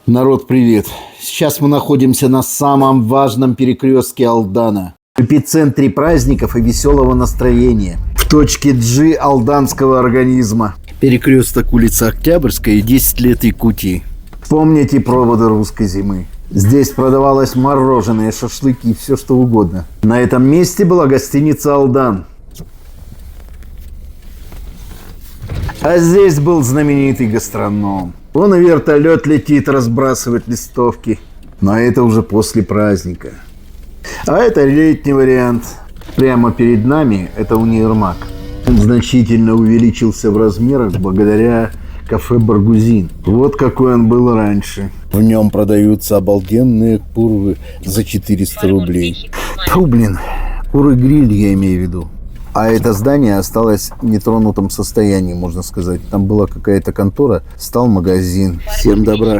Народ, привет! Сейчас мы находимся на самом важном перекрестке Алдана. В эпицентре праздников и веселого настроения. В точке G алданского организма. Перекресток улицы Октябрьская и 10 лет Якутии. Помните проводы русской зимы? Здесь продавалось мороженое, шашлыки и все что угодно. На этом месте была гостиница «Алдан». А здесь был знаменитый гастроном. Он и вертолет летит, разбрасывает листовки. Но это уже после праздника. А это летний вариант. Прямо перед нами это универмаг. Он значительно увеличился в размерах благодаря кафе «Баргузин». Вот какой он был раньше. В нем продаются обалденные куры за 400 рублей. Фу, блин, куры-гриль я имею в виду. А это здание осталось в нетронутом состоянии, можно сказать. Там была какая-то контора, стал магазин. Всем добра.